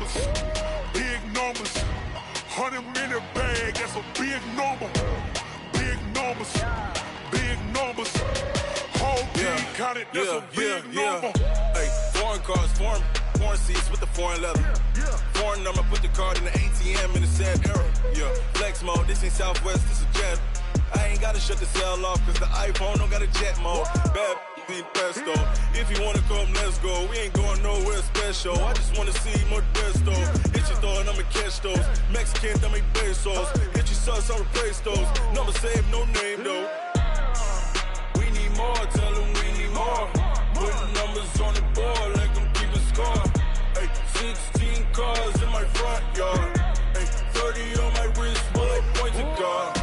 numbers, big numbers. 100-minute bag, that's a big number. Big numbers, big numbers. Whole team counted, that's a big number. Hey, foreign cars, foreign seats with the foreign leather. Foreign number, put the card in the ATM in the sad era. Yeah, flex mode, this ain't Southwest, this is jet. I ain't gotta shut the cell off, cause the iPhone don't got a jet mode. Bad be pesto. If you wanna come, let's go. We ain't going nowhere special. I just wanna see more desto. Hit your throw and I'ma catch those. Mexican, dummy pesos. Hit your sus, I'll replace those. Number saved, no name though. We need more, tell them we need more. Putting numbers on the board, let them keep a score. Hey, 16 cars in my front yard. Hey, 30 on my wrist, bullet point to God.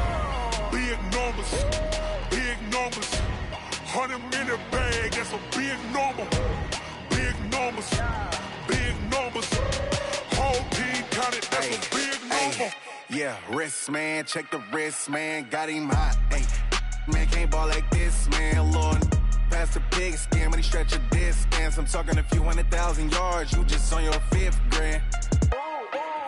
Big numbers, big numbers. 100-minute bag, that's a big number. Big numbers, big numbers. Whole team counted, that's a big number. Yeah, wrist man, check the wrist man, got him hot. Hey, man can't ball like this, man. Lord, past the pig skin when he stretch a distance. I'm talking a few 100,000 yards, you just on your 5th grand.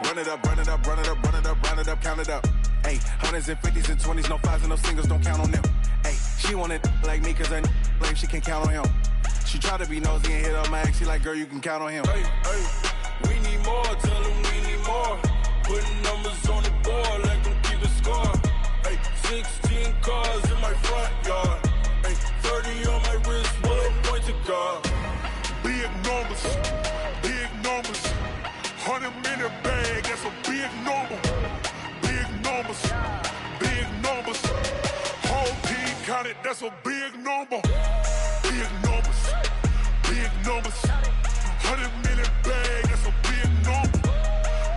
Run it up, run it up, run it up, run it up, run it up, count it up. Hey, 100s and 50s and 20s, no 5s and no singles, don't count on them. Hey, she wanted like me cause her like she can count on him. She tried to be nosy and hit her max, she like, girl, you can count on him. Hey, we need more, tell them we need more. Putting numbers on the board, let them keep a score. Hey, 16 cars in my front yard. Hey, 30 on my wrist, bullet point to God. Big numbers, big numbers. 100-minute bag, that's a big number. Big numbers, big numbers. Whole team counted, that's a big number. Big numbers, big numbers. 100-minute bag, that's a big number.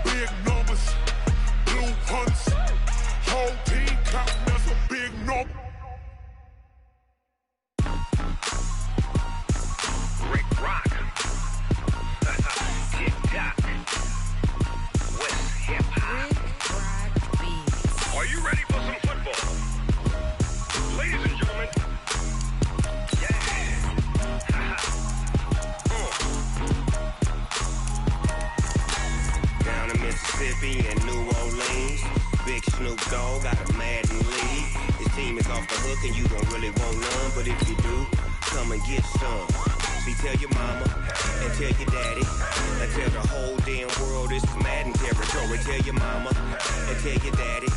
Big numbers, blue hunts. Whole team counting, that's a big number. Rick Rock. TikTok. West Hip Hop. Are you ready for some football? Ladies and gentlemen. Yeah. Down in Mississippi and New Orleans, Big Snoop Dogg got a Madden league. His team is off the hook and you don't really want none, but if you do, come and get some. See, tell your mama and tell your daddy and tell the whole damn world this is Madden territory. Tell your mama and tell your daddy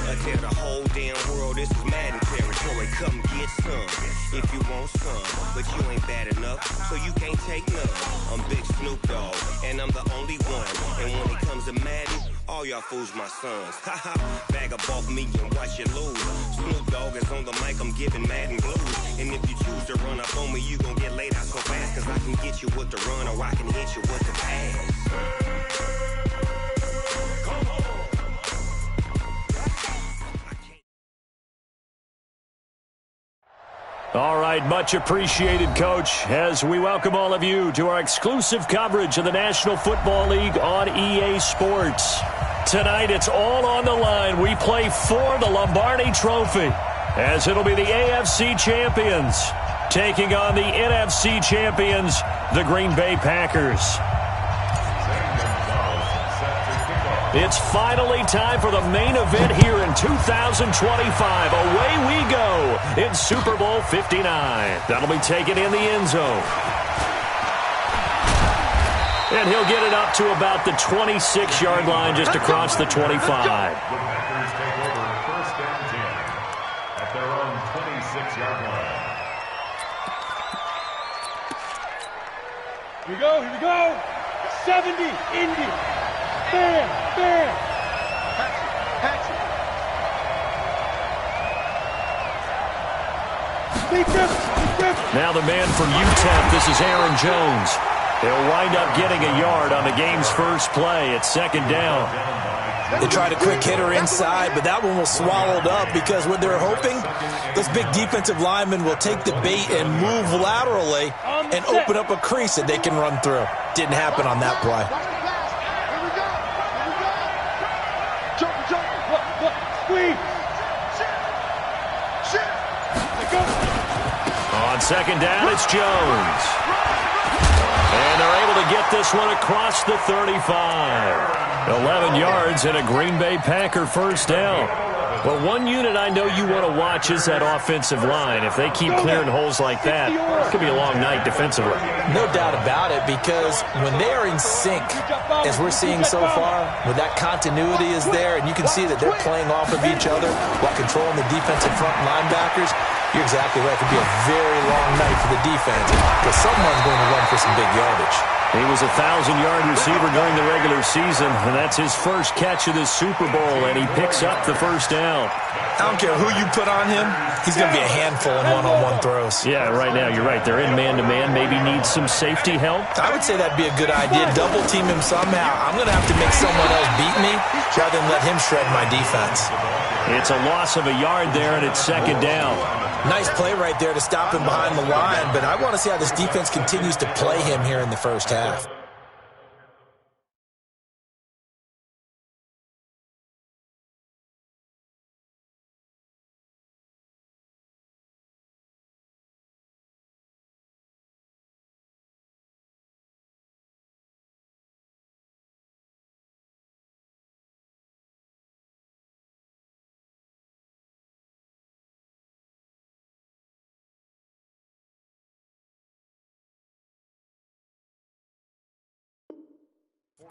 and tell the whole damn world this is Madden territory. Come get some if you want some, but you ain't bad enough, so you can't take none. I'm Big Snoop Dogg and I'm the only one. And when it comes to Madden, all y'all fools my sons. Haha, bag up off me and watch you lose. Snoop Dogg is on the mic, I'm giving Madden blues. And if you choose to run up on me, you gon' get laid out so fast, cause I can get you with the run or I can hit you with the pass. All right, much appreciated, Coach, as we welcome all of you to our exclusive coverage of the National Football League on EA Sports. Tonight, it's all on the line. We play for the Lombardi Trophy, as it'll be the AFC champions taking on the NFC champions, the Green Bay Packers. It's finally time for the main event here in 2025. Away we go in Super Bowl 59. That'll be taken in the end zone. And he'll get it up to about the 26-yard line, just across the 25. The Packers take over first and 10 at their own 26-yard line. Here we go, here we go. 70, Indy. Bam, bam. Patch it. Now the man from UTEP, this is Aaron Jones. He'll wind up getting a yard on the game's first play at second down. They tried a quick hitter inside, but that one was swallowed up because what they're hoping, this big defensive lineman will take the bait and move laterally and open up a crease that they can run through. Didn't happen on that play. On second down, it's Jones. And they're able to to get this one across the 35. 11 yards and a Green Bay Packer first down. Well, one unit I know you want to watch is that offensive line. If they keep clearing holes like that, it could be a long night defensively. No doubt about it, because when they are in sync, as we're seeing so far, when that continuity is there, and you can see that they're playing off of each other while controlling the defensive front linebackers, you're exactly right. It could be a very long night for the defense, because someone's going to run for some big yardage. He was a 1,000-yard receiver during the regular season, and that's his first catch of this Super Bowl, and he picks up the first down. I don't care who you put on him, he's going to be a handful in one-on-one throws. Yeah, right now, you're right. They're in man-to-man. Maybe needs some safety help. I would say that'd be a good idea. Double-team him somehow. I'm going to have to make someone else beat me rather than let him shred my defense. It's a loss of a yard there, and it's second down. Nice play right there to stop him behind the line, but I want to see how this defense continues to play him here in the first half.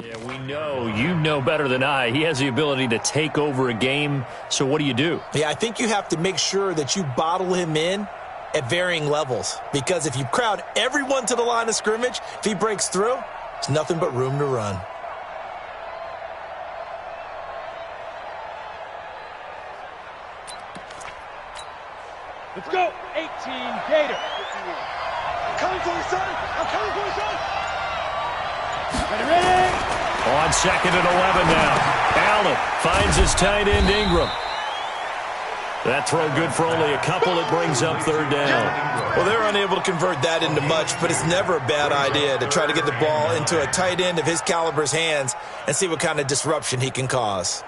Yeah, we know. You know better than I. He has the ability to take over a game, so what do you do? Yeah, I think you have to make sure that you bottle him in at varying levels, because if you crowd everyone to the line of scrimmage, if he breaks through, there's nothing but room to run. Let's go. 18, Gator. I'm coming for you, son. I'm coming for you, son. Ready. On second and 11 now. Allen finds his tight end Ingram. That throw good for only a couple. It brings up third down. Well, they're unable to convert that into much, but it's never a bad idea to try to get the ball into a tight end of his caliber's hands and see what kind of disruption he can cause.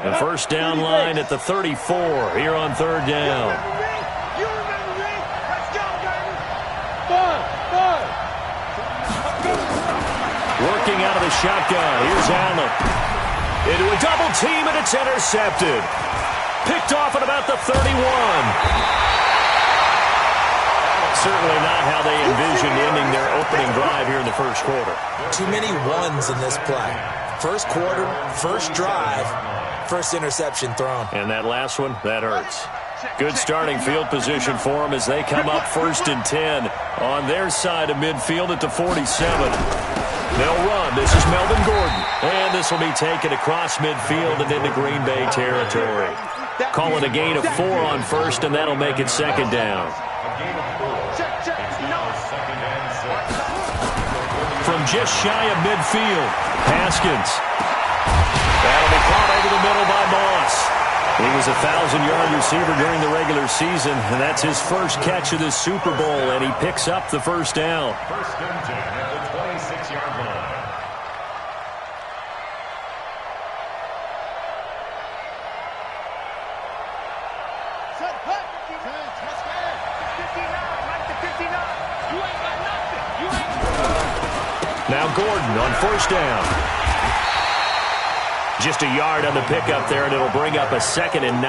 The first down line at the 34 here on third down. You remember me? Let's go, baby. Five. Working out of the shotgun. Here's Allen. Into a double team, and it's intercepted. Picked off at about the 31. Certainly not how they envisioned ending their opening drive here in the first quarter. Too many ones in this play. First quarter, first drive, first interception thrown. And that last one, that hurts. Good starting field position for them as they come up first and 10 on their side of midfield at the 47. They'll run. This is Melvin Gordon. And this will be taken across midfield and into Green Bay territory. Call it a gain of 4 on first, and that'll make it second down. From just shy of midfield, Haskins. That'll be caught over the middle by Moss. He was a 1,000-yard receiver during the regular season, and that's his first catch of this Super Bowl, and he picks up the first down. First and 10 at the 26-yard line. Now Gordon on first down. Just a yard on the pickup there, and it'll bring up a second and 9.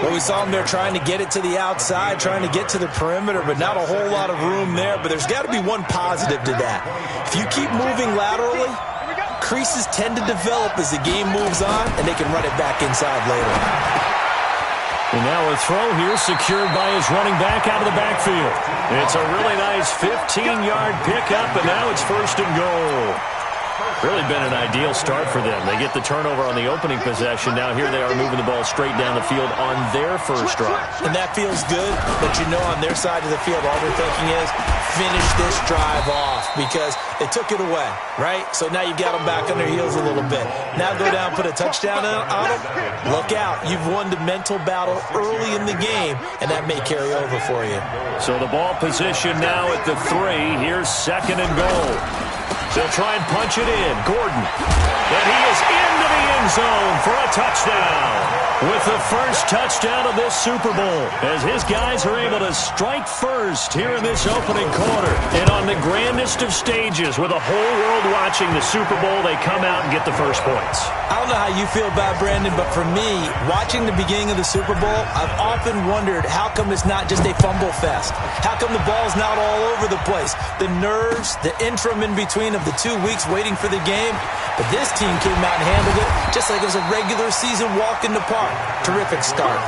Well, we saw him there trying to get it to the outside, trying to get to the perimeter, but not a whole lot of room there. But there's got to be one positive to that. If you keep moving laterally, creases tend to develop as the game moves on, and they can run it back inside later. And now a throw here secured by his running back out of the backfield. It's a really nice 15-yard pickup, and now it's first and goal. Really been an ideal start for them. They get the turnover on the opening possession. Now here they are moving the ball straight down the field on their first drive. And that feels good, but you know on their side of the field, all they're thinking is finish this drive off because they took it away, right? So now you got them back on their heels a little bit. Now go down, put a touchdown on them. Look out. You've won the mental battle early in the game, and that may carry over for you. So the ball position now at the 3. Here's second and goal. They'll try and punch it in. Gordon. And he is into the end zone for a touchdown. with the first touchdown of this Super Bowl, as his guys are able to strike first here in this opening quarter. And on the grandest of stages, with the whole world watching the Super Bowl, they come out and get the first points. I don't know how you feel about Brandon, but for me, watching the beginning of the Super Bowl, I've often wondered how come it's not just a fumble fest? How come the ball's not all over the place? The nerves, the interim in between of the 2 weeks waiting for the game. But this team came out and handled it just like it was a regular season walk in the park. Terrific start.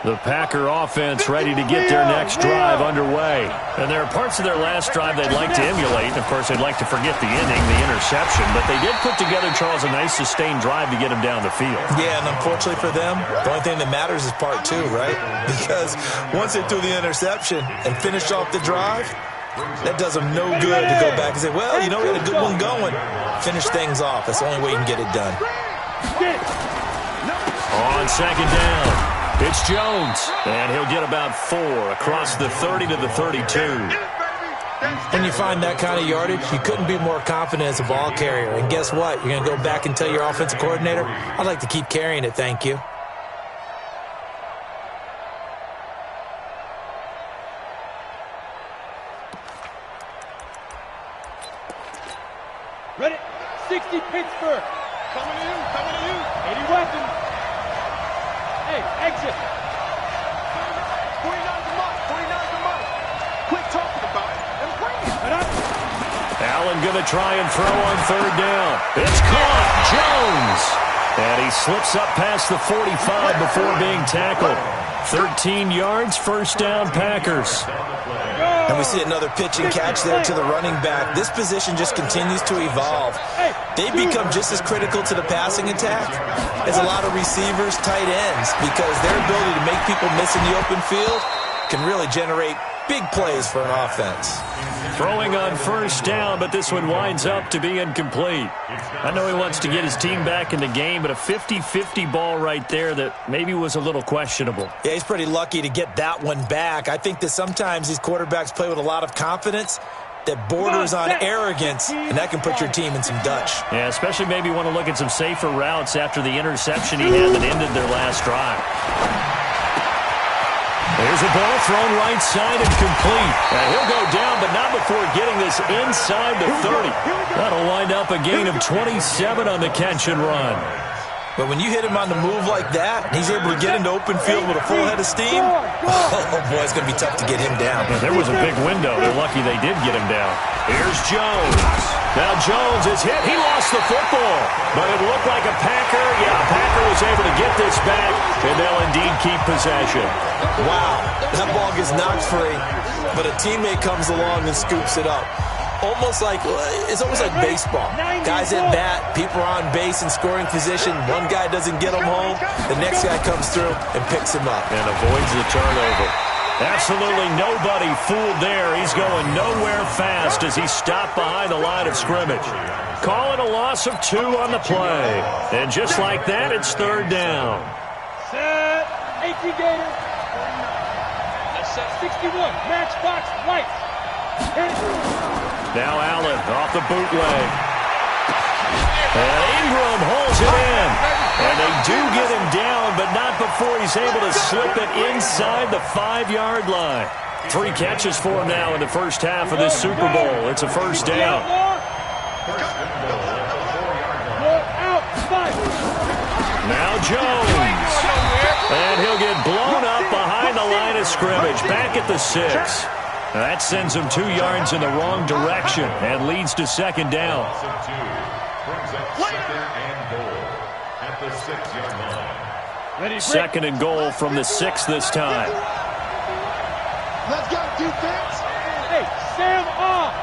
The Packer offense ready to get their next drive underway. And there are parts of their last drive they'd like to emulate. And, of course, they'd like to forget the inning, the interception. But they did put together, Charles, a nice sustained drive to get them down the field. Yeah, and unfortunately for them, the only thing that matters is part two, right? Because once they threw the interception and finished off the drive, that does them no good to go back and say, well, you know, we had a good one going. Finish things off. That's the only way you can get it done. On second down, it's Jones, and he'll get about 4 across the 30 to the 32. When you find that kind of yardage, you couldn't be more confident as a ball carrier. And guess what? You're going to go back and tell your offensive coordinator, I'd like to keep carrying it, thank you. Ready? 60 Pittsburgh. Coming to you. 80 weapons. Hey, exit. 49's a month. Quit talking about it and bring it. Allen going to try and throw on third down. It's caught. Jones. And he slips up past the 45 before being tackled. 13 yards, first down, Packers. And we see another pitch and catch there to the running back. This position just continues to evolve. They become just as critical to the passing attack as a lot of receivers, tight ends, because their ability to make people miss in the open field can really generate big plays for an offense. Throwing on first down, but this one winds up to be incomplete. I know he wants to get his team back in the game, but a 50-50 ball right there that maybe was a little questionable. Yeah, he's pretty lucky to get that one back. I think that sometimes these quarterbacks play with a lot of confidence that borders on arrogance, and that can put your team in some Dutch. Yeah, especially maybe want to look at some safer routes after the interception he had that ended their last drive. There's a ball thrown right side and complete. And he'll go down, but not before getting this inside the 30. That'll wind up a gain of 27 on the catch and run. But when you hit him on the move like that, and he's able to get into open field with a full head of steam, oh boy, it's going to be tough to get him down. Yeah, there was a big window. They're lucky they did get him down. Here's Jones. Now Jones is hit. He lost the football. But it looked like a Packer. Yeah, a Packer was able to get this back, and they'll indeed keep possession. Wow, that ball gets knocked free, but a teammate comes along and scoops it up. It's almost like baseball. Guys at bat, people are on base in scoring position. One guy doesn't get him home. The next guy comes through and picks him up. And avoids the turnover. Absolutely nobody fooled there. He's going nowhere fast as he stopped behind the line of scrimmage. Calling a loss of 2 on the play. And just like that, it's third down. Set. 18 Gator. That's set 61. Matchbox right. Now Allen off the bootleg. And Ingram holds it in. And they do get him down, but not before he's able to slip it inside the 5-yard line. 3 catches for him now in the first half of this Super Bowl. It's a first down. Now Jones. And he'll get blown up behind the line of scrimmage. Back at the 6. That sends him 2 yards in the wrong direction and leads to second down. Second and goal from the 6 this time. Let's go, defense. Hey, Sam off.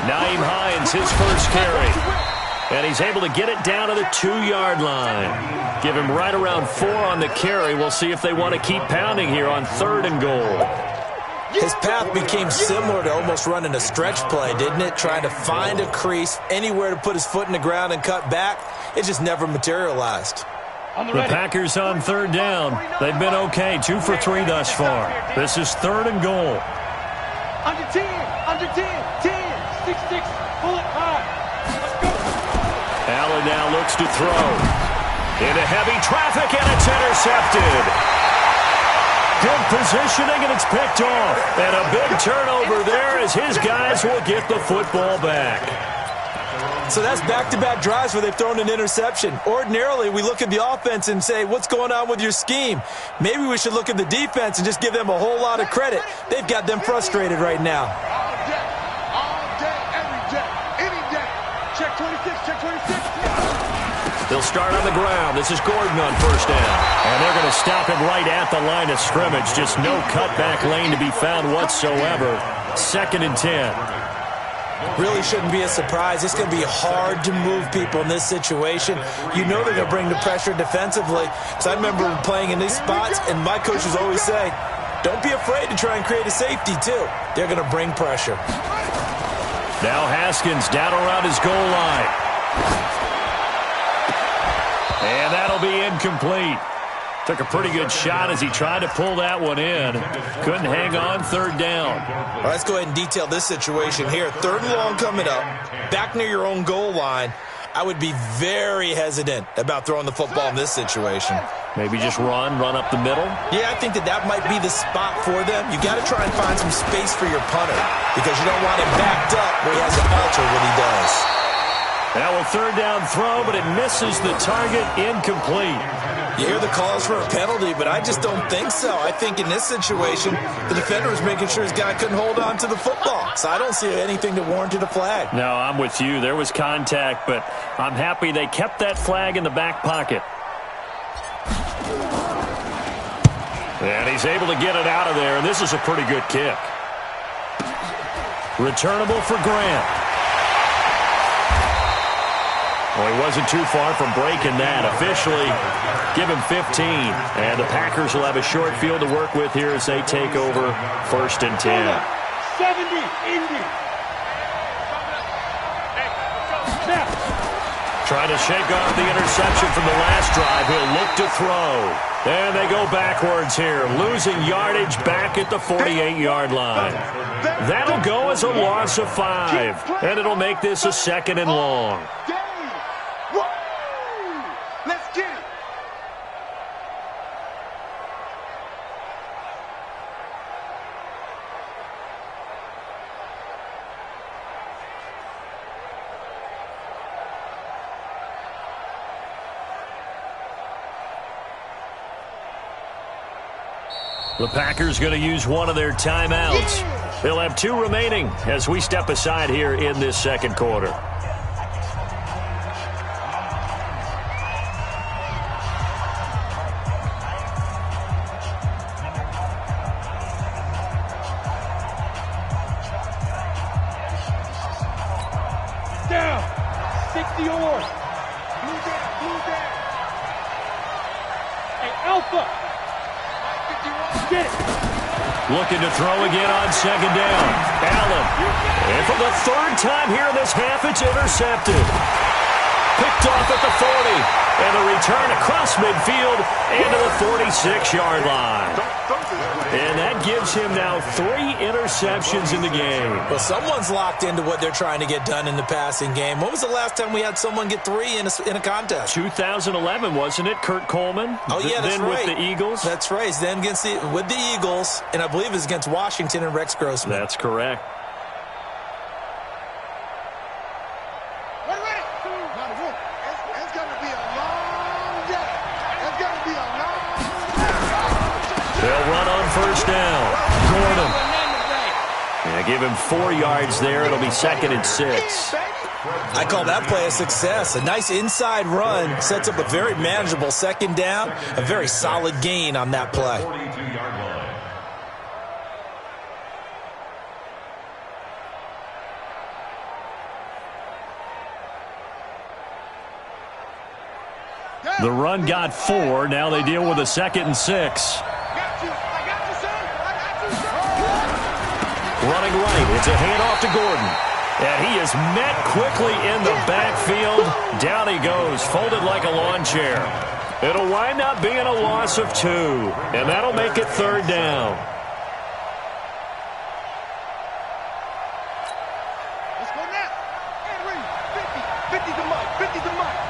Naeem Hines, his first carry. And he's able to get it down to the 2-yard line. Give him right around 4 on the carry. We'll see if they want to keep pounding here on 3rd and goal. His path became similar to almost running a stretch play, didn't it? Trying to find a crease, anywhere to put his foot in the ground and cut back. it just never materialized. The Packers on third down. They've been okay, 2 for 3 thus far. This is 3rd and goal. Under 10, 10, 6, pull it high. Let's go. Allen now looks to throw. Into heavy traffic, and it's intercepted. Good positioning, and it's picked off. And a big turnover there as his guys will get the football back. So that's back-to-back drives where they've thrown an interception. Ordinarily, we look at the offense and say, what's going on with your scheme? Maybe we should look at the defense and just give them a whole lot of credit. They've got them frustrated right now. All day, every day, any day. Check 26, check 26. They'll start on the ground. This is Gordon on first down. And they're going to stop him right at the line of scrimmage. Just no cutback lane to be found whatsoever. 2nd and 10. Really shouldn't be a surprise. It's going to be hard to move people in this situation. You know they're going to bring the pressure defensively. So I remember playing in these spots, and my coaches always say, don't be afraid to try and create a safety, too. They're going to bring pressure. Now Haskins down around his goal line. And that'll be incomplete. Took a pretty good shot as he tried to pull that one in. Couldn't hang on, 3rd down. All right, let's go ahead and detail this situation here. 3rd and long coming up, back near your own goal line. I would be very hesitant about throwing the football in this situation. Maybe just run up the middle? Yeah, I think that might be the spot for them. You got to try and find some space for your punter because you don't want him backed up where he has to alter what he does. Now a 3rd down throw, but it misses the target, incomplete. You hear the calls for a penalty, but I just don't think so. I think in this situation, the defender was making sure his guy couldn't hold on to the football. So I don't see anything that warranted a flag. No, I'm with you. There was contact, but I'm happy they kept that flag in the back pocket. And he's able to get it out of there, and this is a pretty good kick. Returnable for Grant. Well, he wasn't too far from breaking that. Officially, give him 15. And the Packers will have a short field to work with here as they take over 1st and 10. 70, Indy. Trying to shake off the interception from the last drive. He'll look to throw. And they go backwards here, losing yardage back at the 48-yard line. That'll go as a loss of 5. And it'll make this a 2nd and long. Let's get it. The Packers going to use one of their timeouts. They'll have 2 remaining as we step aside here in this 2nd quarter. Down. 60 or. Blue down. Hey, Alpha. Get it. Looking to throw again on 2nd down. Allen. And for the 3rd time here in this half, it's intercepted. Picked off at the 40. And a return across midfield into the 46-yard line. And that gives him now 3 interceptions in the game. Well, someone's locked into what they're trying to get done in the passing game. When was the last time we had someone get 3 in a contest? 2011, wasn't it? Kurt Coleman? Oh, yeah, that's then right. With the Eagles? That's right. Then with the Eagles, and I believe it was against Washington and Rex Grossman. That's correct. They'll run on 1st down. Gordon. Yeah, give him 4 yards there. It'll be 2nd and 6. I call that play a success. A nice inside run sets up a very manageable 2nd down. A very solid gain on that play. The run got 4. Now they deal with a 2nd and 6. Running right. It's a handoff to Gordon. And he is met quickly in the backfield. Down he goes, folded like a lawn chair. It'll wind up being a loss of 2, and that'll make it 3rd down. Let's go now. Henry, 50 to Mike, 50 to Mike.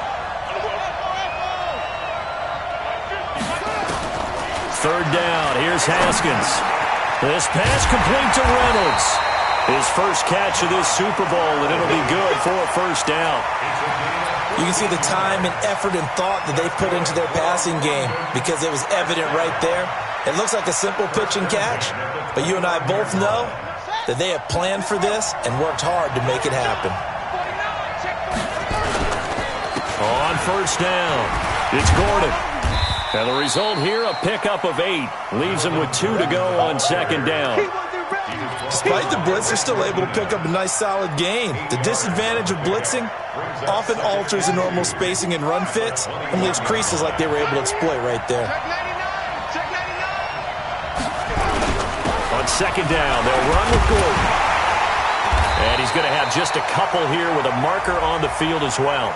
3rd down, here's Haskins. This pass complete to Reynolds. His first catch of this Super Bowl, and it'll be good for a 1st down. You can see the time and effort and thought that they put into their passing game because it was evident right there. It looks like a simple pitch and catch, but you and I both know that they have planned for this and worked hard to make it happen. On 1st down, it's Gordon. And the result here, a pickup of 8. Leaves him with 2 to go on 2nd down. Despite the blitz, they're still able to pick up a nice, solid gain. The disadvantage of blitzing often alters the normal spacing and run fits and leaves creases like they were able to exploit right there. On 2nd down, they'll run with Gordon. And he's going to have just a couple here with a marker on the field as well.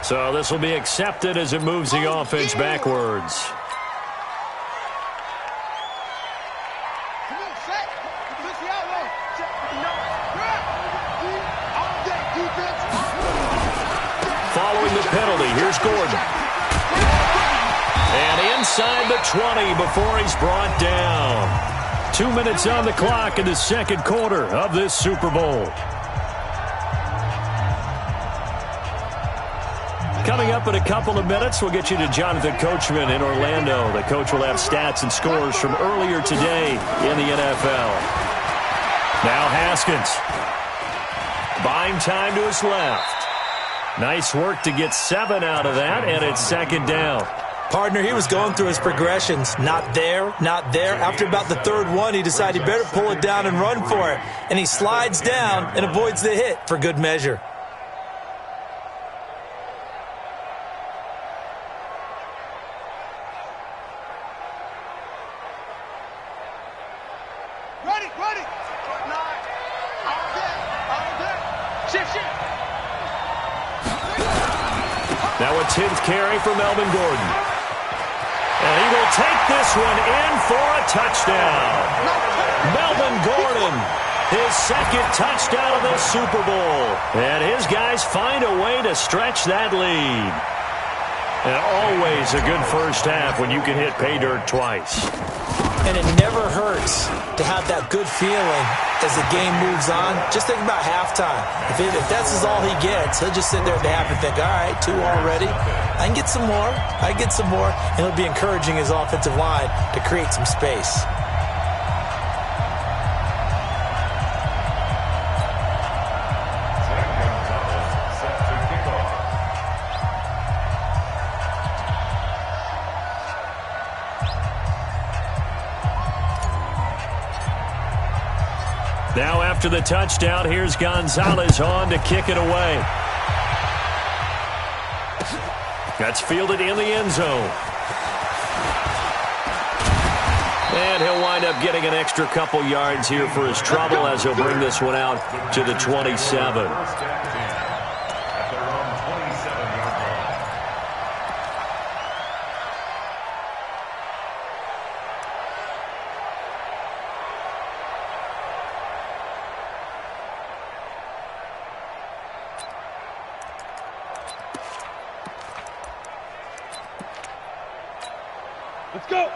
So this will be accepted as it moves the offense backwards. Following the penalty, here's Gordon. And inside the 20 before he's brought down. 2 minutes on the clock in the 2nd quarter of this Super Bowl. Coming up in a couple of minutes, we'll get you to Jonathan Coachman in Orlando. The coach will have stats and scores from earlier today in the NFL. Now Haskins. Buying time to his left. Nice work to get 7 out of that, and it's 2nd down. Partner, he was going through his progressions. Not there, not there. After about the 3rd one, he decided he better pull it down and run for it. And he slides down and avoids the hit for good measure. Now a 10th carry for Melvin Gordon. And he will take this one in for a touchdown. Melvin Gordon, his 2nd touchdown of the Super Bowl. And his guys find a way to stretch that lead. And always a good 1st half when you can hit pay dirt twice. And it never hurts to have that good feeling as the game moves on. Just think about halftime. If that's all he gets, he'll just sit there at the half and think, all right, 2 already. I can get some more. I can get some more. And he'll be encouraging his offensive line to create some space. Now after the touchdown, here's Gonzalez on to kick it away. That's fielded in the end zone. And he'll wind up getting an extra couple yards here for his trouble as he'll bring this one out to the 27.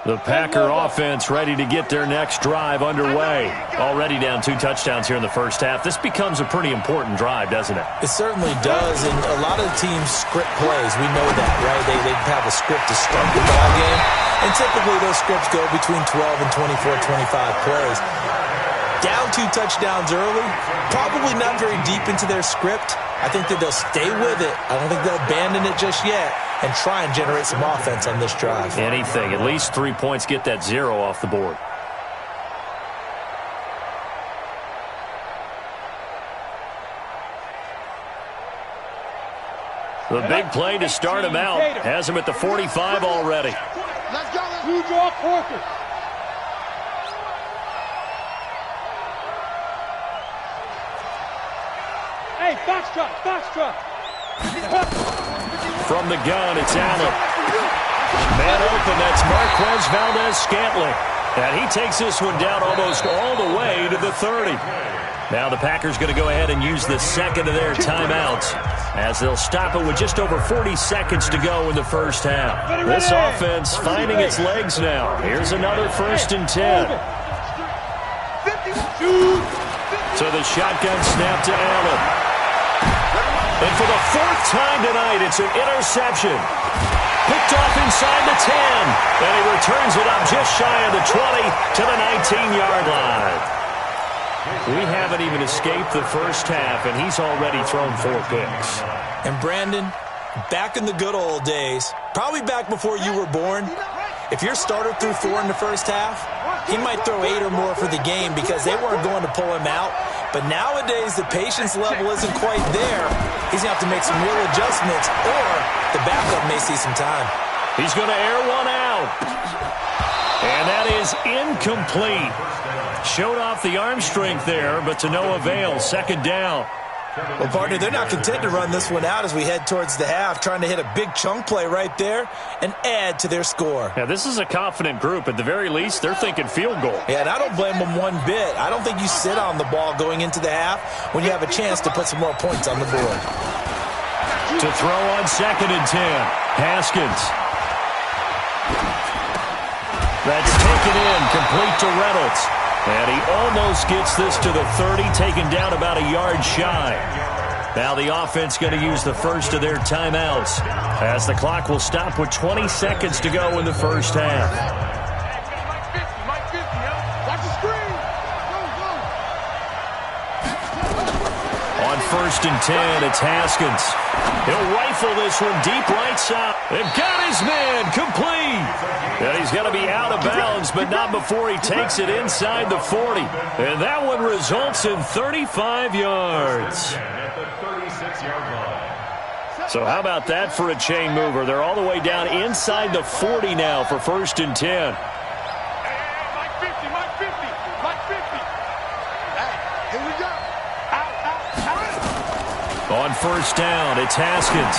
The Packer offense ready to get their next drive underway. Already down 2 touchdowns here in the 1st half. This becomes a pretty important drive, doesn't it? It certainly does, and a lot of the teams script plays. We know that, right? They have a script to start the ball game, and typically those scripts go between 12 and 24, 25 plays. Down 2 touchdowns early, probably not very deep into their script. I think that they'll stay with it. I don't think they'll abandon it just yet and try and generate some offense on this drive. Anything. At least 3 points, get that 0 off the board. The big play to start him out has him at the 45 already. Let's go. You draw Corker. Hey, foxtrot. From the gun, it's Allen. Man open, that's Marquez Valdez-Scantling. And he takes this one down almost all the way to the 30. Now the Packers going to go ahead and use the second of their timeouts as they'll stop it with just over 40 seconds to go in the first half. This offense finding its legs now. Here's another 1st and 10. So the shotgun snap to Allen. And for the 4th time tonight, it's an interception. Picked off inside the 10. And he returns it up just shy of the 20 to the 19-yard line. We haven't even escaped the first half, and he's already thrown 4 picks. And Brandon, back in the good old days, probably back before you were born, if your starter threw 4 in the first half, he might throw 8 or more for the game because they weren't going to pull him out. But nowadays, the patience level isn't quite there. He's going to have to make some real adjustments, or the backup may see some time. He's going to air one out. And that is incomplete. Showed off the arm strength there, but to no avail. 2nd down. Well, partner, they're not content to run this one out as we head towards the half, trying to hit a big chunk play right there and add to their score. Yeah, this is a confident group. At the very least, they're thinking field goal. Yeah, and I don't blame them one bit. I don't think you sit on the ball going into the half when you have a chance to put some more points on the board. To throw on 2nd and 10. Haskins. That's taken in, complete to Reynolds. And he almost gets this to the 30, taken down about a yard shy. Now the offense going to use the first of their timeouts as the clock will stop with 20 seconds to go in the first half. On 1st and 10, it's Haskins. He'll rifle this one deep right side. They've got his man complete. And he's going to be out of bounds, but not before he takes it inside the 40. And that one results in 35 yards. So how about that for a chain mover? They're all the way down inside the 40 now for 1st and 10. On 1st down, it's Haskins.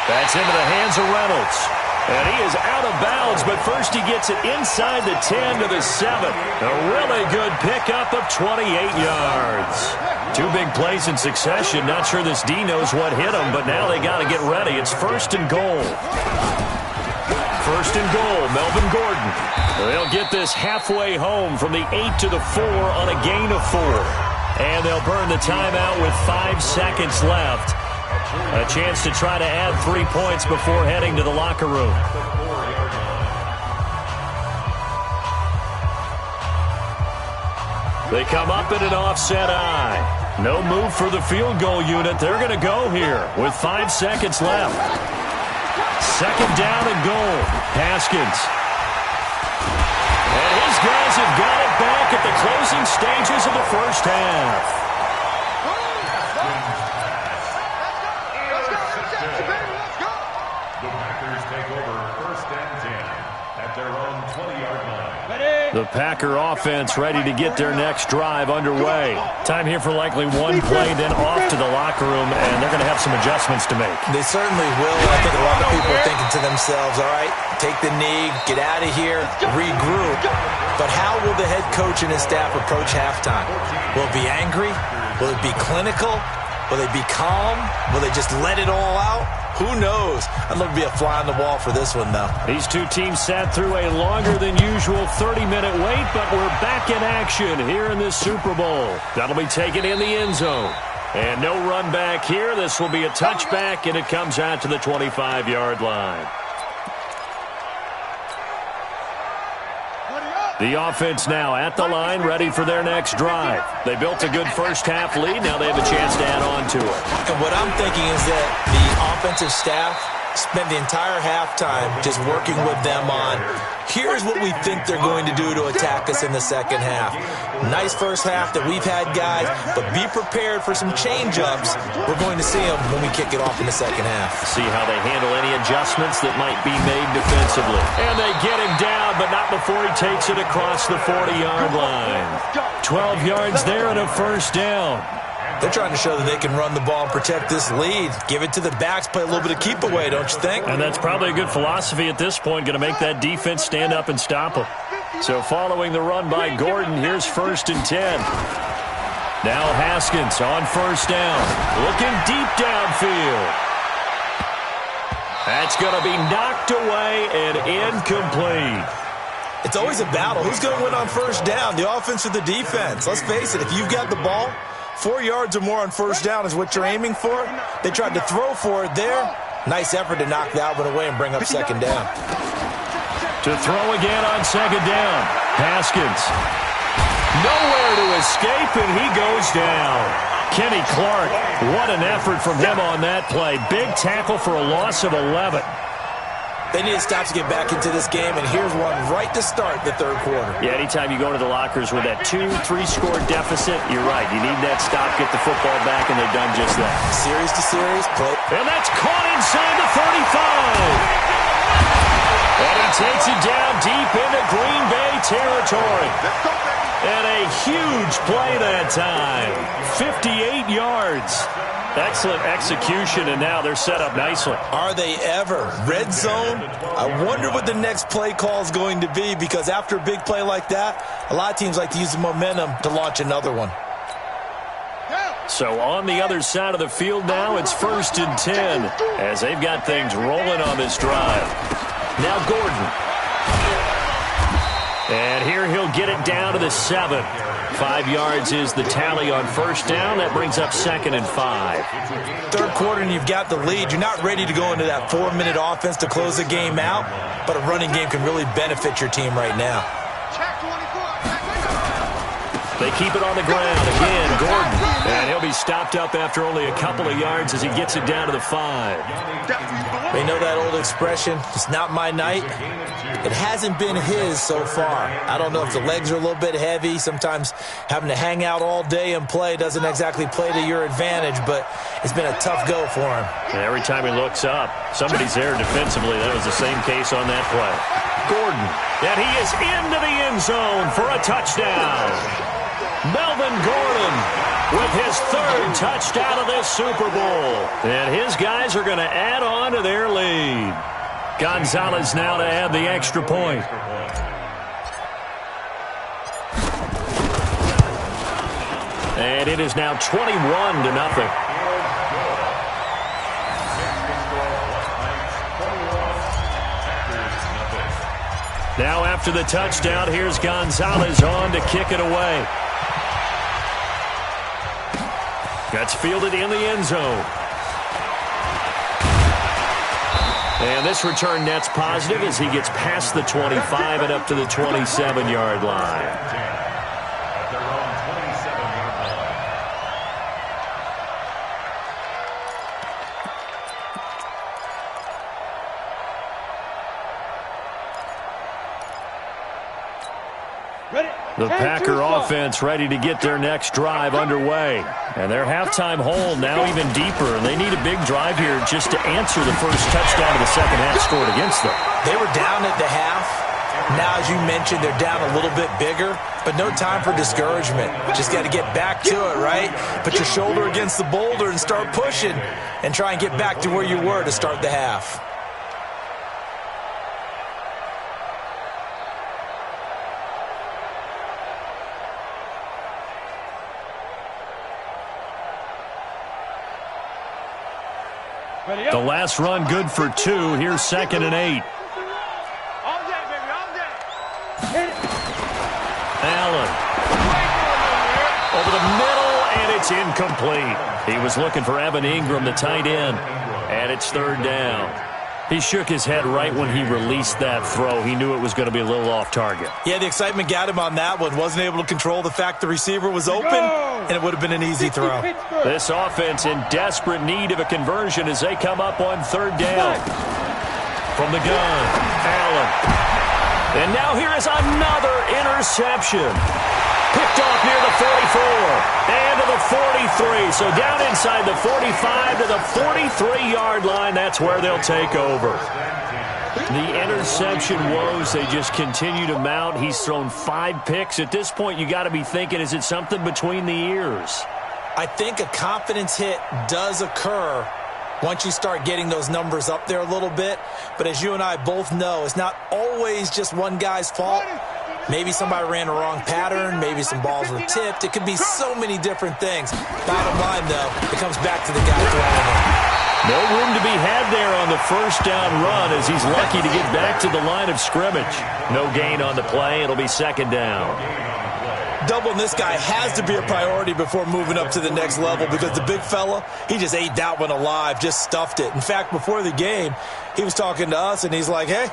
That's into the hands of Reynolds. And he is out of bounds, but first he gets it inside the 10 to the 7. A really good pickup of 28 yards. 2 big plays in succession. Not sure this D knows what hit him, but now they got to get ready. It's 1st and goal. 1st and goal, Melvin Gordon. They'll get this halfway home from the 8 to the 4 on a gain of 4. And they'll burn the timeout with 5 seconds left. A chance to try to add 3 points before heading to the locker room. They come up in an offset eye. No move for the field goal unit. They're going to go here with 5 seconds left. 2nd down and goal. Haskins. And his guys have got it back at the closing stages of the first half. The Packer offense ready to get their next drive underway. Time here for likely 1 play, then off to the locker room, and they're going to have some adjustments to make. They certainly will. I think a lot of people are thinking to themselves, all right, take the knee, get out of here, regroup. But how will the head coach and his staff approach halftime? Will it be angry? Will it be clinical? Will they be calm? Will they just let it all out? Who knows? I'd love to be a fly on the wall for this one, though. These 2 teams sat through a longer than usual 30-minute wait, but we're back in action here in this Super Bowl. That'll be taken in the end zone. And no run back here. This will be a touchback, and it comes out to the 25-yard line. The offense now at the line, ready for their next drive. They built a good first half lead. Now they have a chance to add on to it. And what I'm thinking is that the offensive staff spent the entire halftime just working with them on, here's what we think they're going to do to attack us in the second half. Nice first half that we've had, guys, but be prepared for some change-ups. We're going to see them when we kick it off in the second half. See how they handle any adjustments that might be made defensively. And they get him down, but not before he takes it across the 40-yard line. 12 yards there and a first down. They're trying to show that they can run the ball and protect this lead. Give it to the backs, play a little bit of keep away, don't you think? And that's probably a good philosophy at this point, going to make that defense stand up and stop them. So following the run by Gordon, here's 1st and 10. Now Haskins on first down, looking deep downfield. That's going to be knocked away and incomplete. It's always a battle. Who's going to win on first down, the offense or the defense? Let's face it, if you've got the ball, 4 yards or more on first down is what you're aiming for. They tried to throw for it there. Nice effort to knock that one away and bring up second down. To throw again on second down. Haskins. Nowhere to escape, and he goes down. Kenny Clark, what an effort from him on that play. Big tackle for a loss of 11. They need to stop to get back into this game, and here's one right to start the third quarter. Yeah, anytime you go into the lockers with that 2-3 score deficit, you're right. You need that stop, get the football back, and they've done just that. Series to series, play. And that's caught inside the 35. And he takes it down deep into Green Bay territory. And a huge play that time. 58 yards. Excellent execution, and now they're set up nicely. Are they ever? Red zone? I wonder what the next play call is going to be, because after a big play like that, a lot of teams like to use the momentum to launch another one. So on the other side of the field now, it's 1st and 10 as they've got things rolling on this drive. Now Gordon. And here he'll get it down to the 7. 5 yards is the tally on first down. That brings up 2nd and 5. Third quarter and you've got the lead. You're not ready to go into that 4-minute offense to close the game out, but a running game can really benefit your team right now. They keep it on the ground. Again, Gordon. And he'll be stopped up after only a couple of yards as he gets it down to the 5. They know that old expression, it's not my night. It hasn't been his so far. I don't know if the legs are a little bit heavy. Sometimes having to hang out all day and play doesn't exactly play to your advantage, but it's been a tough go for him. And every time he looks up, somebody's there defensively. That was the same case on that play. Gordon, and he is into the end zone for a touchdown. Melvin Gordon with his 3rd touchdown of this Super Bowl. And his guys are going to add on to their lead. Gonzalez now to add the extra point. And it is now 21-0. Now after the touchdown, here's Gonzalez on to kick it away. Gets fielded in the end zone. And this return net's positive as he gets past the 25 and up to the 27-yard line. The Packer offense ready to get their next drive underway. And their halftime hole now even deeper, and they need a big drive here just to answer the first touchdown of the second half scored against them. They were down at the half. Now, as you mentioned, they're down a little bit bigger, but no time for discouragement. Just got to get back to it, right? Put your shoulder against the boulder and start pushing and try and get back to where you were to start the half. The last run good for 2. Here's 2nd and 8. Allen. Over the middle, and it's incomplete. He was looking for Evan Ingram, the tight end, and it's 3rd down. He shook his head right when he released that throw. He knew it was going to be a little off target. Yeah, the excitement got him on that one. Wasn't able to control the fact the receiver was open, and it would have been an easy throw. This offense in desperate need of a conversion as they come up on third down. From the gun, Allen. And now here is another interception. Picked off near the 44 and to the 43. So down inside the 45 to the 43-yard line. That's where they'll take over. The interception woes, they just continue to mount. He's thrown 5 picks. At this point, you got to be thinking, is it something between the ears? I think a confidence hit does occur once you start getting those numbers up there a little bit. But as you and I both know, it's not always just one guy's fault. Maybe somebody ran a wrong pattern. Maybe some balls were tipped. It could be so many different things. Bottom line, though, it comes back to the guy throwing it. No room to be had there on the first down run as he's lucky to get back to the line of scrimmage. No gain on the play. It'll be second down. Doubling this guy has to be a priority before moving up to the next level because the big fella, he just ate that one alive, just stuffed it. In fact, before the game, he was talking to us, and he's like, hey,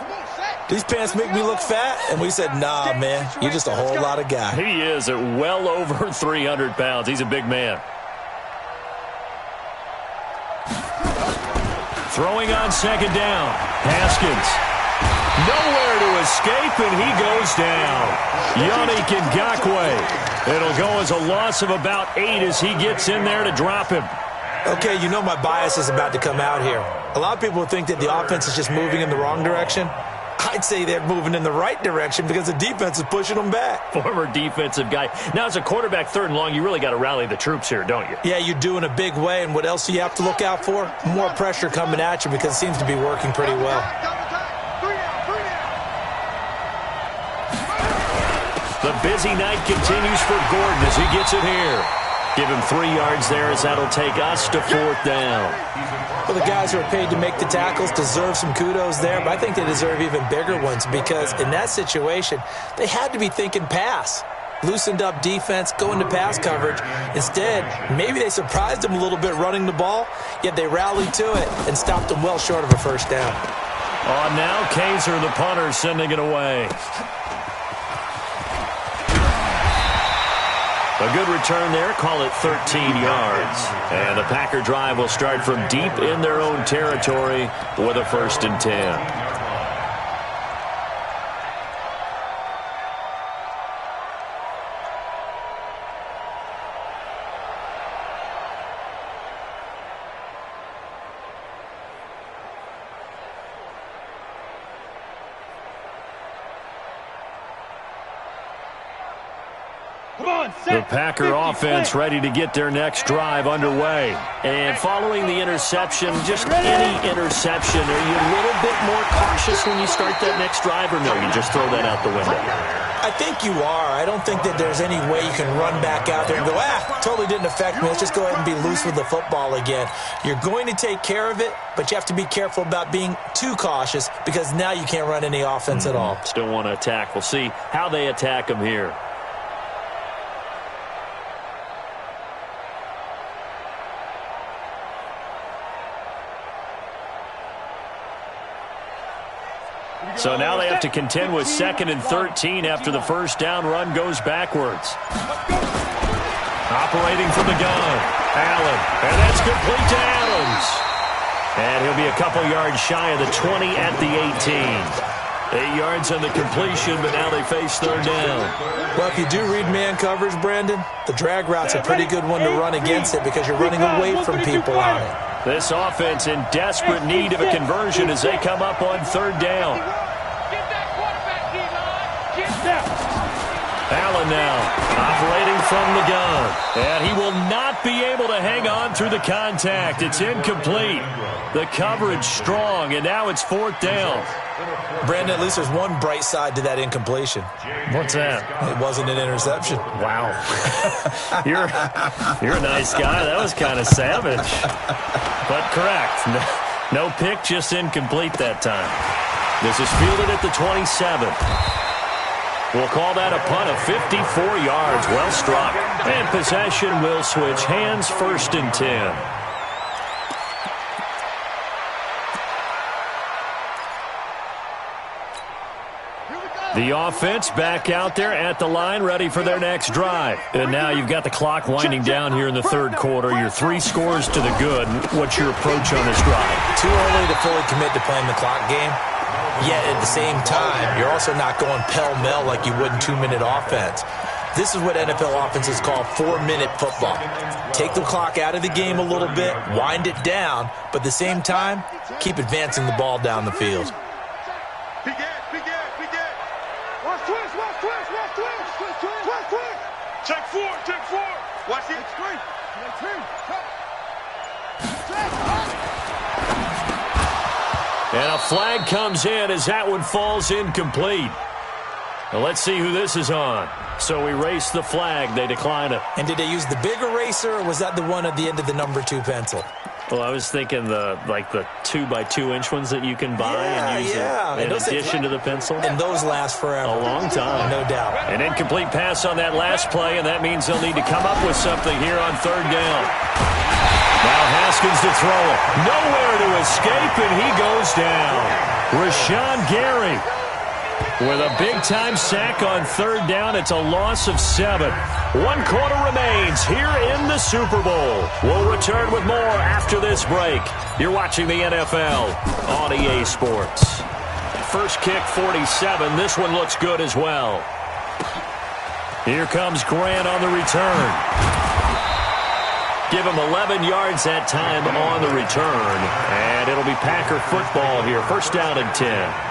these pants make me look fat. And we said, nah, man, you're just a whole lot of guy. He is at well over 300 pounds. He's a big man. Throwing on second down. Haskins. Nowhere to escape, and he goes down. Yannick Ngakoue. It'll go as a loss of about 8 as he gets in there to drop him. Okay, you know my bias is about to come out here. A lot of people would think that the offense is just moving in the wrong direction. I'd say they're moving in the right direction because the defense is pushing them back. Former defensive guy. Now, as a quarterback, third and long, you really got to rally the troops here, don't you? Yeah, you do in a big way. And what else do you have to look out for? More pressure coming at you because it seems to be working pretty well. The busy night continues for Gordon as he gets it here. Give him 3 yards there as that'll take us to fourth down. Well, the guys who are paid to make the tackles deserve some kudos there, but I think they deserve even bigger ones because in that situation, they had to be thinking pass. Loosened up defense, going to pass coverage. Instead, maybe they surprised them a little bit running the ball, yet they rallied to it and stopped them well short of a first down. On now, Kaiser, the punter, sending it away. A good return there, call it 13 yards. And the Packer drive will start from deep in their own territory with a 1st and 10. The Packer offense ready to get their next drive underway. And following the interception, just any interception, are you a little bit more cautious when you start that next drive, or no, you just throw that out the window? I think you are. I don't think that there's any way you can run back out there and go, totally didn't affect me. Let's just go ahead and be loose with the football again. You're going to take care of it, but you have to be careful about being too cautious because now you can't run any offense at all. Still want to attack. We'll see how they attack them here. So now they have to contend with 2nd and 13 after the first down run goes backwards. Operating from the gun, Allen, and that's complete to Adams. And he'll be a couple yards shy of the 20 at the 18. 8 yards on the completion, but now they face third down. Well, if you do read man coverage, Brandon, the drag route's a pretty good one to run against it because you're running away from people on it. This offense in desperate need of a conversion as they come up on third down. Allen now operating from the gun. And he will not be able to hang on through the contact. It's incomplete. The coverage strong, and now it's fourth down. Brandon, at least there's one bright side to that incompletion. What's that? It wasn't an interception. Wow. You're a nice guy. That was kind of savage. But correct. No pick, just incomplete that time. This is fielded at the 27. We'll call that a punt of 54 yards. Well struck. And possession will switch hands, 1st and 10. The offense back out there at the line, ready for their next drive. And now you've got the clock winding down here in the third quarter. Your 3 scores to the good. What's your approach on this drive? Too early to fully commit to playing the clock game. Yet at the same time, you're also not going pell-mell like you would in 2-minute offense. This is what NFL offenses call 4-minute football. Take the clock out of the game a little bit, wind it down, but at the same time, keep advancing the ball down the field. Check four. Watch it. And a flag comes in as that one falls incomplete. Now let's see who this is on. So we erase the flag. They decline it. And did they use the big eraser, or was that the one at the end of the number 2 pencil? Well, I was thinking the 2x2-inch ones that you can buy and use in addition to the pencil. And those last forever. A long time. No doubt. An incomplete pass on that last play, and that means they'll need to come up with something here on third down. Now Haskins to throw it. Nowhere to escape, and he goes down. Rashawn Gary with a big-time sack on third down. It's a loss of 7. 1 quarter remains here in the Super Bowl. We'll return with more after this break. You're watching the NFL on EA Sports. First kick, 47. This one looks good as well. Here comes Grant on the return. Give him 11 yards that time on the return. And it'll be Packer football here. First down and 10.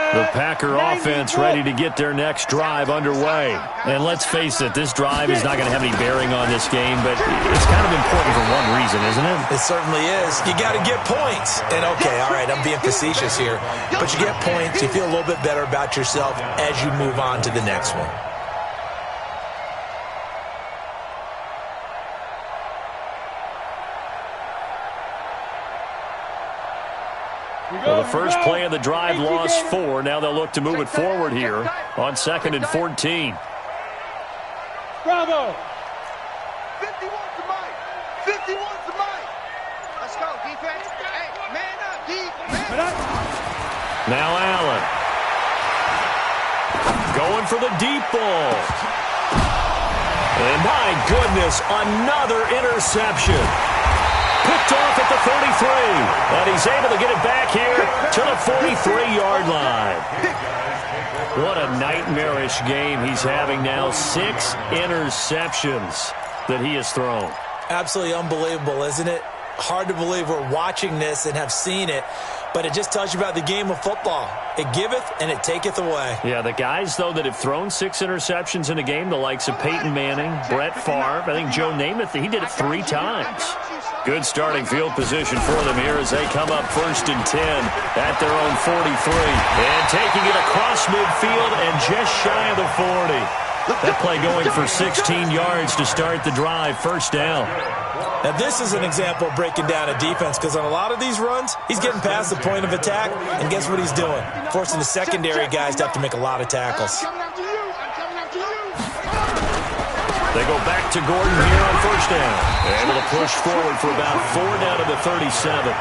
The Packer offense ready to get their next drive underway. And let's face it, this drive is not going to have any bearing on this game, but it's kind of important for one reason, isn't it? It certainly is. You got to get points. And okay, all right, I'm being facetious here, but you get points, you feel a little bit better about yourself as you move on to the next one. Well, the first play of the drive lost 4. Now they'll look to move it forward here on 2nd and 14. Bravo! 51's the mic. 51's the mic. Let's go, defense. Hey, man up, defense. Now Allen. Going for the deep ball. And my goodness, another interception. Picked off at the 33, and he's able to get it back here to the 43-yard line. What a nightmarish game he's having now. 6 interceptions that he has thrown. Absolutely unbelievable, isn't it? Hard to believe we're watching this and have seen it, but it just tells you about the game of football. It giveth and it taketh away. Yeah, the guys, though, that have thrown 6 interceptions in a game, the likes of Peyton Manning, Brett Favre, I think Joe Namath, he did it 3 times. Good starting field position for them here as they come up 1st and 10 at their own 43. And taking it across midfield and just shy of the 40. That play going for 16 yards to start the drive. First down. Now, this is an example of breaking down a defense, because on a lot of these runs, he's getting past the point of attack, and guess what he's doing? Forcing the secondary guys to have to make a lot of tackles. They go back to Gordon here on first down. Able to push forward for about 4 down to the 37.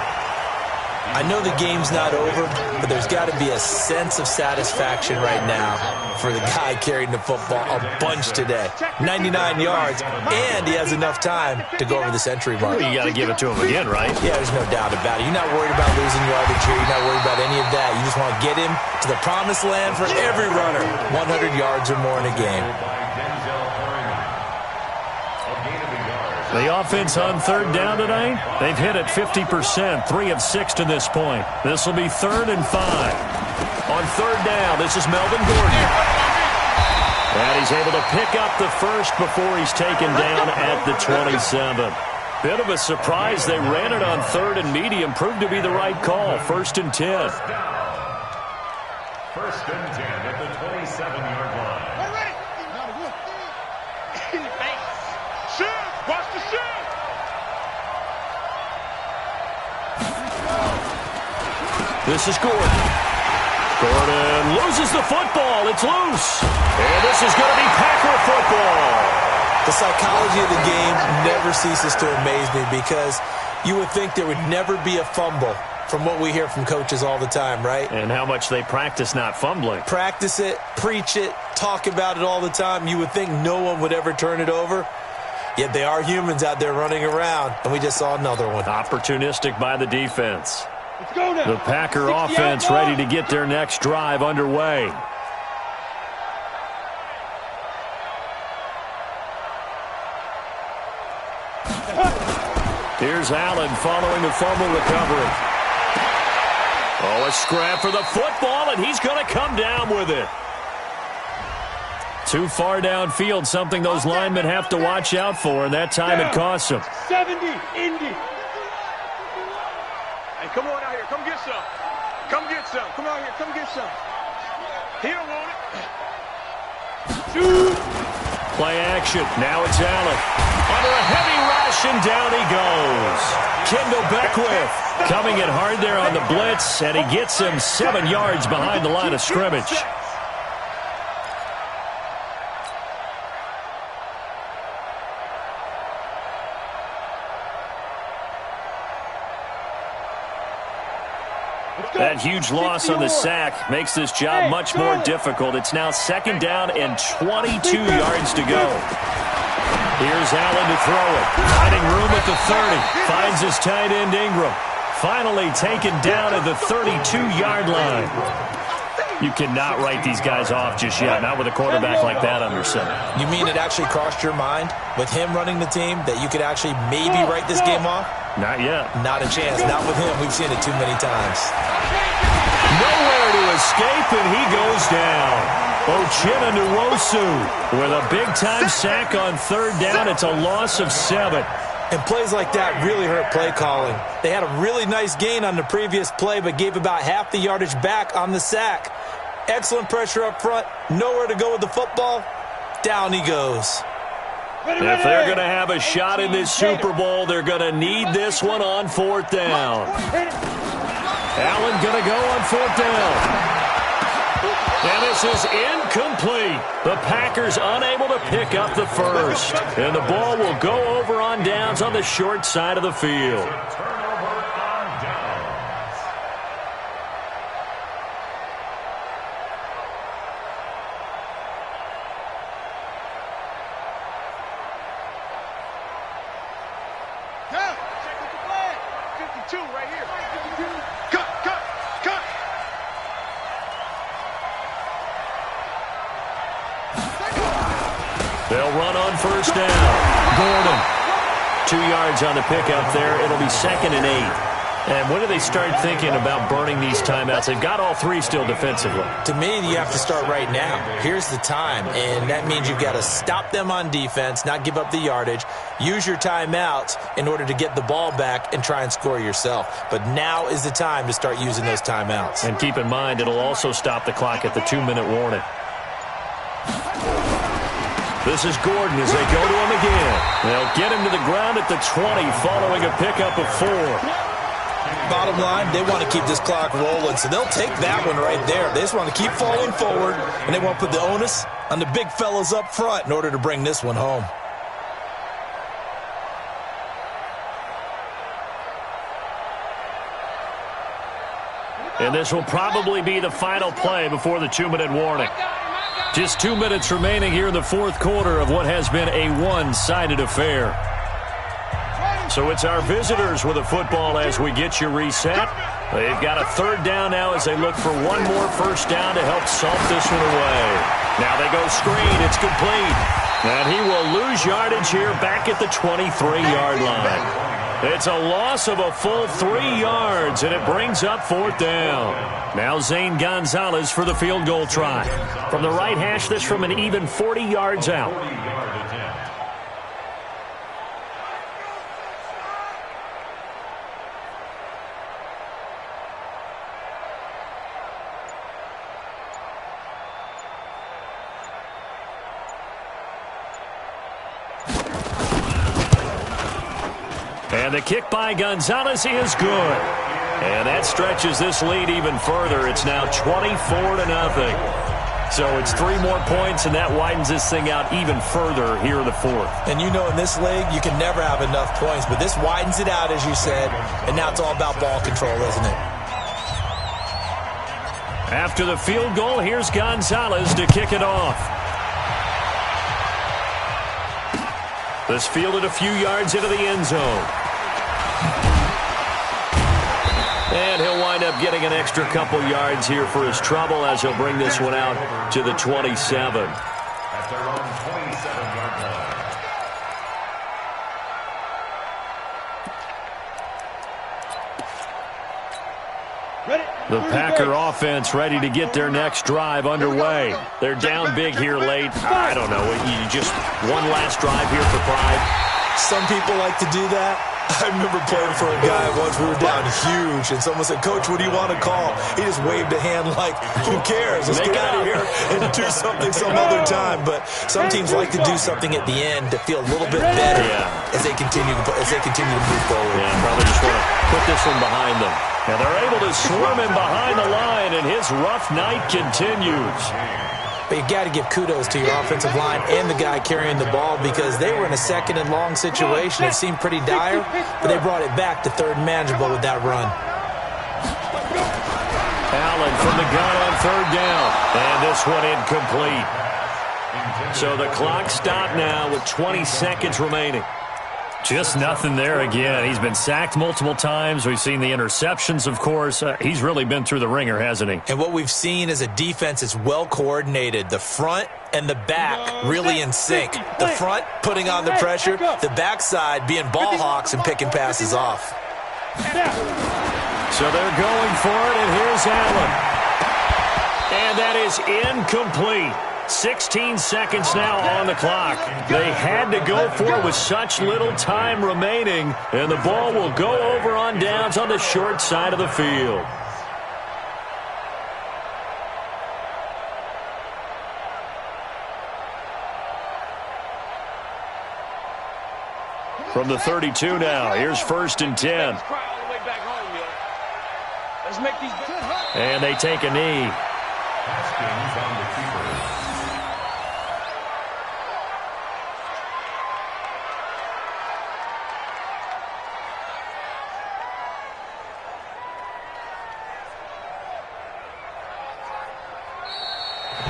I know the game's not over, but there's got to be a sense of satisfaction right now for the guy carrying the football a bunch today. 99 yards, and he has enough time to go over the century mark. Well, you got to give it to him again, right? Yeah, there's no doubt about it. You're not worried about losing yardage here. You're not worried about any of that. You just want to get him to the promised land for every runner. 100 yards or more in a game. The offense on third down tonight, they've hit it 50%, 3 of 6 to this point. This will be 3rd and 5. On third down, this is Melvin Gordon. And he's able to pick up the first before he's taken down at the 27. Bit of a surprise. They ran it on 3rd and medium. Proved to be the right call. 1st and 10. 1st and 10 at the 27-yard line. Watch the shot! This is Gordon. Gordon loses the football. It's loose. And this is going to be Packer football. The psychology of the game never ceases to amaze me, because You would think there would never be a fumble from what we hear from coaches all the time, right? And how much they practice not fumbling. Practice it, preach it, talk about it all the time. You would think no one would ever turn it over. Yet they are humans out there running around, and we just saw another one. Opportunistic by the defense. Let's go now. The Packer offense ready to get their next drive underway. Here's Allen following the fumble recovery. Oh, a scrap for the football, and he's going to come down with it. Too far downfield, something those linemen have to watch out for, and that time it costs them. 70, Indy. Hey, come on out here. Come get some. Come get some. Come out here. Come get some. He don't want it. Shoot. Play action. Now it's Allen. Under a heavy rush, and down he goes. Kendall Beckwith coming in hard there on the blitz, and he gets him 7 yards behind the line of scrimmage. That huge loss on the sack makes this job much more difficult. It's now 2nd down and 22 yards to go. Here's Allen to throw it. Finding room at the 30. Finds his tight end Ingram. Finally taken down at the 32-yard line. You cannot write these guys off just yet, not with a quarterback like that under center. You mean it actually crossed your mind with him running the team that you could actually maybe write this game off? Not yet. Not a chance. Not with him. We've seen it too many times. Nowhere to escape, and he goes down. Uchenna Nwosu with a big-time sack on 3rd down. It's a loss of 7. And plays like that really hurt play calling. They had a really nice gain on the previous play, but gave about half the yardage back on the sack. Excellent pressure up front. Nowhere to go with the football. Down he goes. If they're going to have a shot in this Super Bowl, they're going to need this one on 4th down. Allen going to go on 4th down. And this is incomplete. The Packers unable to pick up the first. And the ball will go over on downs on the short side of the field. They'll run on 1st down. Gordon. 2 yards on the pickup there. It'll be 2nd and 8. And when do they start thinking about burning these timeouts? They've got all 3 still defensively. To me, you have to start right now. Here's the time, and that means you've got to stop them on defense, not give up the yardage, use your timeouts in order to get the ball back and try and score yourself. But now is the time to start using those timeouts. And keep in mind, it'll also stop the clock at the 2-minute warning. This is Gordon as they go to him again. They'll get him to the ground at the 20 following a pickup of 4. Bottom line, they want to keep this clock rolling, so they'll take that one right there. They just want to keep falling forward, and they want to put the onus on the big fellas up front in order to bring this one home. And this will probably be the final play before the 2-minute warning. Just 2 minutes remaining here in the 4th quarter of what has been a one-sided affair. So it's our visitors with a football as we get you reset. They've got a 3rd down now as they look for one more 1st down to help salt this one away. Now they go screen. It's complete. And he will lose yardage here back at the 23-yard line. It's a loss of a full 3 yards, and it brings up 4th down. Now Zane Gonzalez for the field goal try. From the right hash, this from an even 40 yards out. And the kick by Gonzalez is good. And that stretches this lead even further. It's now 24-0. So it's 3 more points, and that widens this thing out even further here in the fourth. And you know in this league, you can never have enough points, but this widens it out, as you said, and now it's all about ball control, isn't it? After the field goal, here's Gonzalez to kick it off. This fielded a few yards into the end zone. And he'll wind up getting an extra couple yards here for his trouble as he'll bring this one out to the 27. At their own 27-yard line. The Packer offense ready to get their next drive underway. They're down big here late. I don't know. You just one last drive here for pride. Some people like to do that. I remember playing for a guy once. We were down huge, and someone said, "Coach, what do you want to call?" He just waved a hand like, "Who cares? Let's get out of here and do something some other time." But some teams like to do something at the end to feel a little bit better as they continue to move forward. Yeah, probably just want to put this one behind them. Now they're able to swarm him behind the line, and his rough night continues. But you got to give kudos to your offensive line and the guy carrying the ball, because they were in a second and long situation. It seemed pretty dire, but they brought it back to third and manageable with that run. Allen from the gun on third down, and this one incomplete. So the clock stopped now with 20 seconds remaining. Just nothing there again. He's been sacked multiple times. We've seen the interceptions, of course. He's really been through the ringer, hasn't he? And what we've seen is a defense that's well coordinated. The front and the back really in sync. The front putting on the pressure, the backside being ball hawks and picking passes off. So they're going for it, and here's Allen. And that is incomplete. 16 seconds now on the clock. They had to go for it with such little time remaining, and the ball will go over on downs on the short side of the field. From the 32 now, here's 1st and 10. And they take a knee. Haskins on the keeper.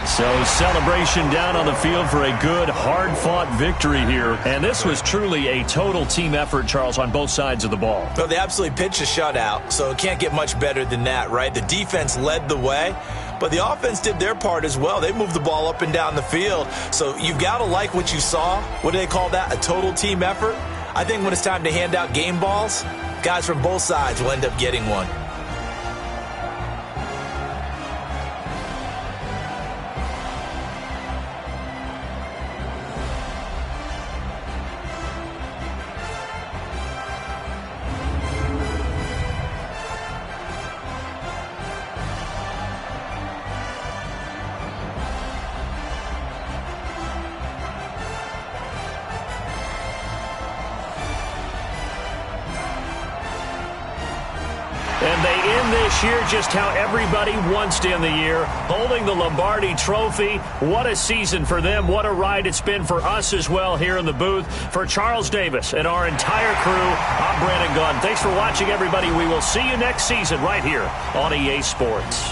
So celebration down on the field for a good, hard-fought victory here. And this was truly a total team effort, Charles, on both sides of the ball. Well, they absolutely pitched a shutout, so it can't get much better than that, right? The defense led the way, but the offense did their part as well. They moved the ball up and down the field. So you've got to like what you saw. What do they call that? A total team effort? I think when it's time to hand out game balls, guys from both sides will end up getting one. And they end this year just how everybody wants to end the year, holding the Lombardi Trophy. What a season for them. What a ride it's been for us as well here in the booth. For Charles Davis and our entire crew, I'm Brandon Gunn. Thanks for watching, everybody. We will see you next season right here on EA Sports.